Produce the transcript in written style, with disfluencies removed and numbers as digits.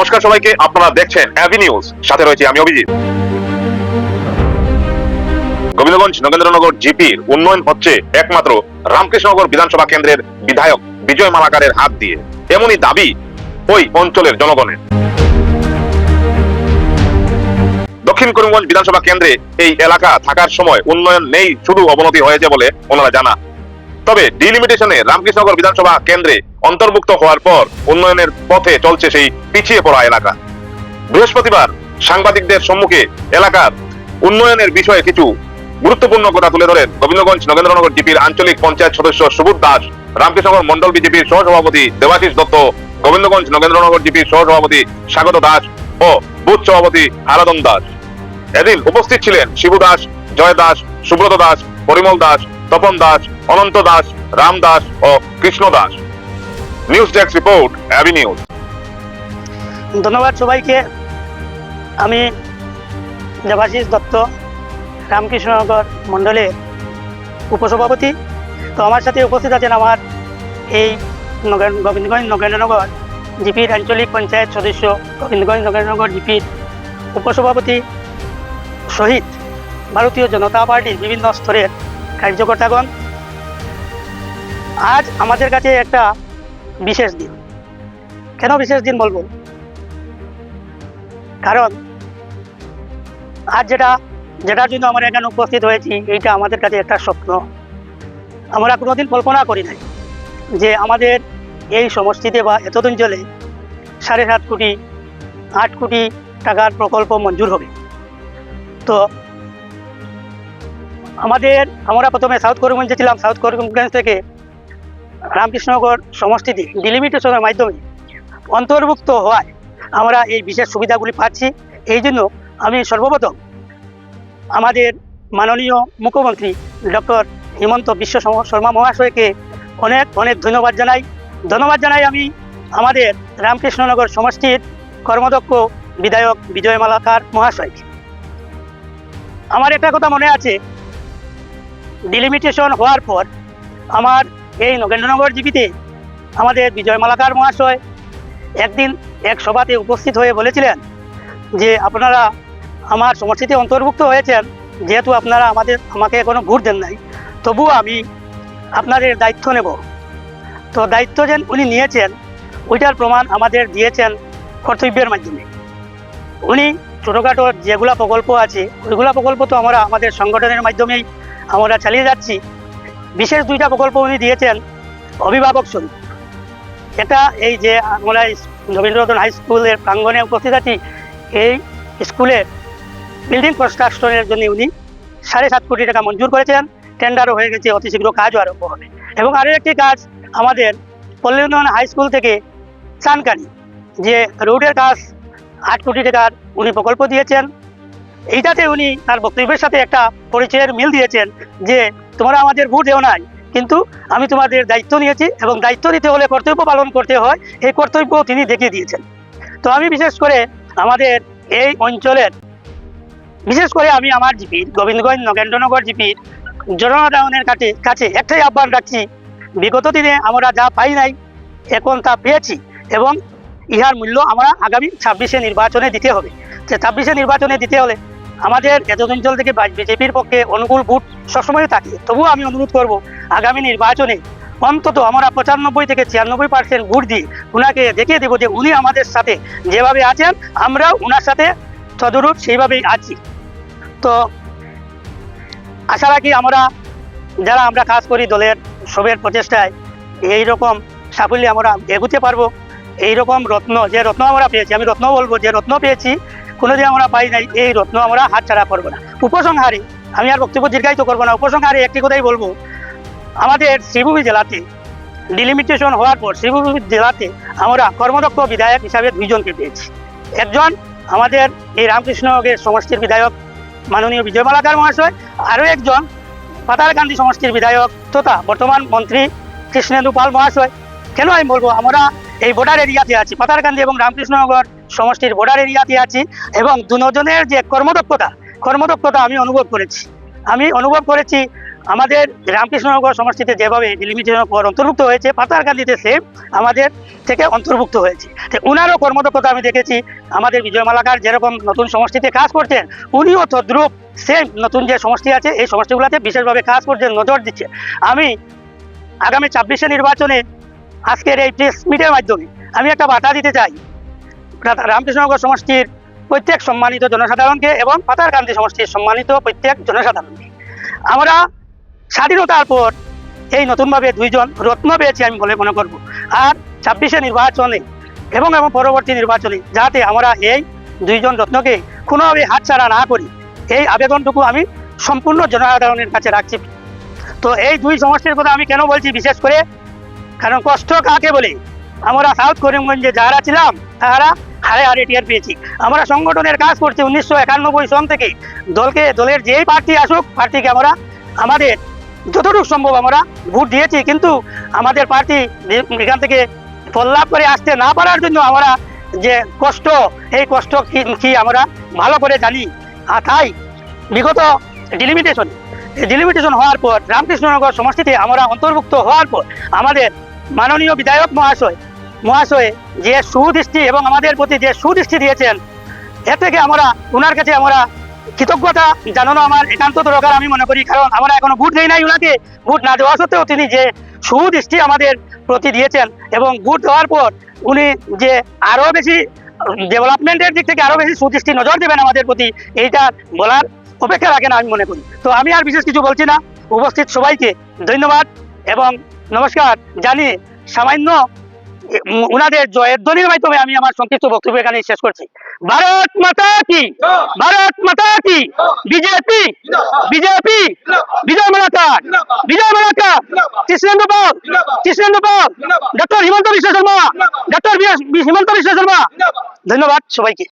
নমস্কার সবাইকে, আপনারা দেখছেন এবি নিউজ, সাথে রয়েছে আমি অভিজিৎ। গোবিন্দগঞ্জ নগেন্দ্রনগর জিপির উন্নয়ন হচ্ছে একমাত্র রামকৃষ্ণনগর বিধানসভা কেন্দ্রের বিধায়ক বিজয় মালাকারের হাত দিয়ে, এমনই দাবি ওই অঞ্চলের জনগণের। দক্ষিণ করিমগঞ্জ বিধানসভা কেন্দ্রে এই এলাকা থাকার সময় উন্নয়ন নেই, শুধু অবনতি হয়েছে বলে ওনারা জানা। তবে ডিলিমিটেশনে রামকৃষ্ণনগর বিধানসভা কেন্দ্রে অন্তর্ভুক্ত হওয়ার পর উন্নয়নের পথে চলছে সেই পিছিয়ে পড়া এলাকা। বৃহস্পতিবার সাংবাদিকদের সম্মুখে এলাকার উন্নয়নের বিষয়ে কিছু গুরুত্বপূর্ণ কথা তুলে ধরেন গোবিন্দগঞ্জ নগেন্দ্রনগর জিপির আঞ্চলিক পঞ্চায়েত সদস্য সুবোধ দাস, রামকৃষ্ণনগর মন্ডল বিজেপির সহসভাপতি দেবাশিস দত্ত, গোবিন্দগঞ্জ নগেন্দ্রনগর জিপির সহসভাপতি স্বাগত দাস ও বুথ সভাপতি আরাধন দাস। এদিন উপস্থিত ছিলেন শিবু দাস, জয় দাস, সুব্রত দাস, পরিমল দাস, তপন দাস, অনন্ত দাস, রাম দাস ও Krishna Das. News desk report, AB news. ধন্যবাদ সবাইকে। আমি দেবাশিস দত্ত, রামকৃষ্ণনগর মণ্ডলের উপসভাপতি। তো আমার সাথে উপস্থিত আছেন আমার এই গোবিন্দগঞ্জ নগেন্দ্রনগর জিপির আঞ্চলিক পঞ্চায়েত সদস্য, গোবিন্দগঞ্জ নগেন্দ্রনগর জিপির উপসভাপতি সহিত ভারতীয় জনতা পার্টির বিভিন্ন স্তরের কার্যকর্তাগণ। আজ আমাদের কাছে একটা বিশেষ দিন। কেন বিশেষ দিন বলবো? কারণ আজ যেটার জন্য আমরা এখানে উপস্থিত হয়েছি, এইটা আমাদের কাছে একটা স্বপ্ন। আমরা কোনোদিন কল্পনা করি নাই যে আমাদের এই সমষ্টিতে বা এতদিন চলে 7.5 কোটি 8 কোটি টাকার প্রকল্প মঞ্জুর হবে। তো আমরা প্রথমে সাউথ করিমগঞ্জে ছিলাম। সাউথ করিমগঞ্জ থেকে রামকৃষ্ণনগর সমষ্টিতে ডিলিমিটেশনের মাধ্যমে অন্তর্ভুক্ত হওয়ায় আমরা এই বিশেষ সুবিধাগুলি পাচ্ছি। এই জন্য আমি সর্বপ্রথম আমাদের মাননীয় মুখ্যমন্ত্রী ডক্টর হিমন্ত বিশ্ব শর্মা মহাশয়কে অনেক অনেক ধন্যবাদ জানাই আমি আমাদের রামকৃষ্ণনগর সমষ্টির কর্মদক্ষ বিধায়ক বিজয় মালাকার মহাশয়কে। আমার একটা কথা মনে আছে, ডিলিমিটেশন হওয়ার পর আমার এই নগেন্দ্রনগর জিপিতে আমাদের বিজয় মালাকার মহাশয় একদিন এক সভাতে উপস্থিত হয়ে বলেছিলেন যে আপনারা আমার সমষ্টিতে অন্তর্ভুক্ত হয়েছেন, যেহেতু আপনারা আমাকে এখনো ভোট দেন নাই, তবুও আমি আপনাদের দায়িত্ব নেব। তো দায়িত্ব যে উনি নিয়েছেন, ওইটার প্রমাণ আমাদের দিয়েছেন কর্তব্যের মাধ্যমে। উনি ছোটোখাটো যেগুলো প্রকল্প আছে, ওইগুলো প্রকল্প তো আমরা আমাদের সংগঠনের মাধ্যমেই আমরা চালিয়ে যাচ্ছি। বিশেষ 2টা প্রকল্প উনি দিয়েছেন অভিভাবক স্বরূপ। এটা এই যে আমরা রবীন্দ্রনাথ হাই স্কুলের প্রাঙ্গণে উপস্থিত আছি, এই স্কুলের বিল্ডিং কনস্ট্রাকশনের জন্য উনি 7.5 কোটি টাকা মঞ্জুর করেছেন। টেন্ডারও হয়ে গেছে, অতি শীঘ্র কাজও আরম্ভ হবে। এবং আরও একটি কাজ আমাদের পল্লী উন্নয়ন হাই স্কুল থেকে চানকানি যে রোডের কাজ 8 কোটি টাকার উনি প্রকল্প দিয়েছেন। এইটাতে উনি তার বক্তব্যের সাথে একটা পরিচয়ের মিল দিয়েছেন যে তোমরা আমাদের ভোট দেও নাই, কিন্তু আমি তোমাদের দায়িত্ব নিয়েছি এবং দায়িত্ব নিতে হলে কর্তব্য পালন করতে হয়, এই কর্তব্য তিনি দেখিয়ে দিয়েছেন। তো আমি বিশেষ করে আমাদের এই অঞ্চলের আমি আমার জিপির গোবিন্দগঞ্জ নগেন্দ্রনগর জিপির জনসাধারণের কাছে একটাই আহ্বান রাখছি, বিগত দিনে আমরা যা পাই নাই এখন তা পেয়েছি এবং ইহার মূল্য আমরা আগামী 26শে নির্বাচনে দিতে হবে। যে 26শে নির্বাচনে দিতে হলে আমাদের এত অঞ্চল থেকে বিজেপির পক্ষে অনুকূল ভোট সবসময় থাকে। তবুও আমি অনুরোধ করব, আগামী নির্বাচনে অন্তত আমরা 95 থেকে 96% ভোট দিয়ে উনাকে দেখিয়ে দেবো যে উনি আমাদের সাথে যেভাবে আছেন, আমরাও ওনার সাথে তদরূপ সেইভাবেই আছি। তো আশা রাখি যারা আমরা কাজ করি দলের সবের প্রচেষ্টায় এইরকম সাফল্যে আমরা এগোতে পারবো। এইরকম যে রত্ন আমরা পেয়েছি, আমি রত্ন বলবো, যে রত্ন পেয়েছি কোনোদিন আমরা পাই নাই, এই রত্ন আমরা হাতছাড়া করবো না। উপসংহারে আমি আর বক্তব্য দীর্ঘায়িত করবো না। উপসংহারে একটি কথাই বলবো, আমাদের শ্রীভূমি জেলাতে ডিলিমিটেশন হওয়ার পর শ্রীভূমি জেলাতে আমরা কর্মদক্ষ বিধায়ক হিসাবে 2 জনকে পেয়েছি। একজন আমাদের এই রামকৃষ্ণনগর সমষ্টির বিধায়ক মাননীয় বিজয় মালাকার মহাশয়, আরও একজন পাতারকান্দি সমষ্টির বিধায়ক তথা বর্তমান মন্ত্রী কৃষ্ণেন্দু পাল মহাশয়। কেন আমি বলবো, আমরা এই বর্ডার এরিয়াতে আছি, পাতারকান্দি এবং রামকৃষ্ণনগর সমষ্টির বর্ডার এরিয়াতে আছি এবং দুজনের যে কর্মদক্ষতা আমি অনুভব করেছি। আমাদের রামকৃষ্ণনগর সমষ্টিতে যেভাবে ডিলিমিটেশনের পর অন্তর্ভুক্ত হয়েছে, পাতারকান্দিতে সেম আমাদের থেকে অন্তর্ভুক্ত হয়েছে। তো উনারও কর্মদক্ষতা আমি দেখেছি, আমাদের বিজয় মালাকার যেরকম নতুন সমষ্টিতে কাজ করছেন, উনিও তদ্রূপ সেম নতুন যে সমষ্টি আছে এই সমষ্টিগুলোতে বিশেষভাবে কাজ করছেন, নজর দিচ্ছে। আমি আগামী 26শে নির্বাচনে আজকের এই প্রেস মিটের মাধ্যমে আমি একটা বার্তা দিতে চাই রামকৃষ্ণনগর সমষ্টির প্রত্যেক সম্মানিত জনসাধারণকে এবং পাতারকান্দি সমষ্টির সম্মানিত প্রত্যেক জনসাধারণকে। আমরা স্বাধীনতার পর এই নতুনভাবে দুইজন রত্ন পেয়েছি আমি বলে মনে করব। আর 26শে নির্বাচনে এবং পরবর্তী নির্বাচনে যাতে আমরা এই দুইজন রত্নকে কোনোভাবে হাতছাড়া না করি, এই আবেদনটুকু আমি সম্পূর্ণ জনসাধারণের কাছে রাখছি। তো এই দুই সমষ্টির কথা আমি কেন বলছি বিশেষ করে, কারণ কষ্ট কাকে বলে আমরা সাউথ করিমগঞ্জে যারা ছিলাম তারা হারে হারে টিয়ার পেয়েছি। আমরা সংগঠনের কাজ করছি 1991 সন থেকে। দলের যেই প্রার্থী আসুক, প্রার্থীকে আমরা আমাদের যতটুকু সম্ভব আমরা ভোট দিয়েছি, কিন্তু আমাদের প্রার্থী এখান থেকে ফললাভ করে আসতে না পারার জন্য আমরা যে কষ্ট, এই কষ্ট কি আমরা ভালো করে জানি। আর তাই বিগত ডিলিমিটেশন হওয়ার পর রামকৃষ্ণনগর সমষ্টিতে আমরা অন্তর্ভুক্ত হওয়ার পর আমাদের মাননীয় বিধায়ক মহাশয় যে সুদৃষ্টি এবং আমাদের প্রতি যে সুদৃষ্টি দিয়েছেন, এ থেকে আমরা ওনার কাছে আমরা কৃতজ্ঞতা জানানো আমার একান্ত দরকার আমি মনে করি। কারণ আমরা এখনো ভোট দেই নাই ওনাকে, ভোট না দেওয়া সত্ত্বেও তিনি যে সুদৃষ্টি আমাদের প্রতি দিয়েছেন এবং ভোট দেওয়ার পর উনি যে আরও বেশি ডেভেলপমেন্টের দিক থেকে আরও বেশি সুদৃষ্টি নজর দেবেন আমাদের প্রতি, এইটা বলার অপেক্ষা রাখেন আমি মনে করি। তো আমি আর বিশেষ কিছু বলছি না, উপস্থিত সবাইকে ধন্যবাদ এবং নমস্কার জানিয়ে সামান্য উনাদের জয়ের ধ্বনির মাধ্যমে আমি আমার সংক্ষিপ্ত বক্তব্য এখানে শেষ করছি। ভারত মাতা কি, ভারত মাতা কি, বিজেপি বিজেপি, বিজয় মালাকার, বিজয় মালাকার, কৃষ্ণেন্দু পাল, ডক্টর হিমন্ত বিশ্ব শর্মা, ডক্টর হিমন্ত বিশ্ব শর্মা। ধন্যবাদ সবাইকে।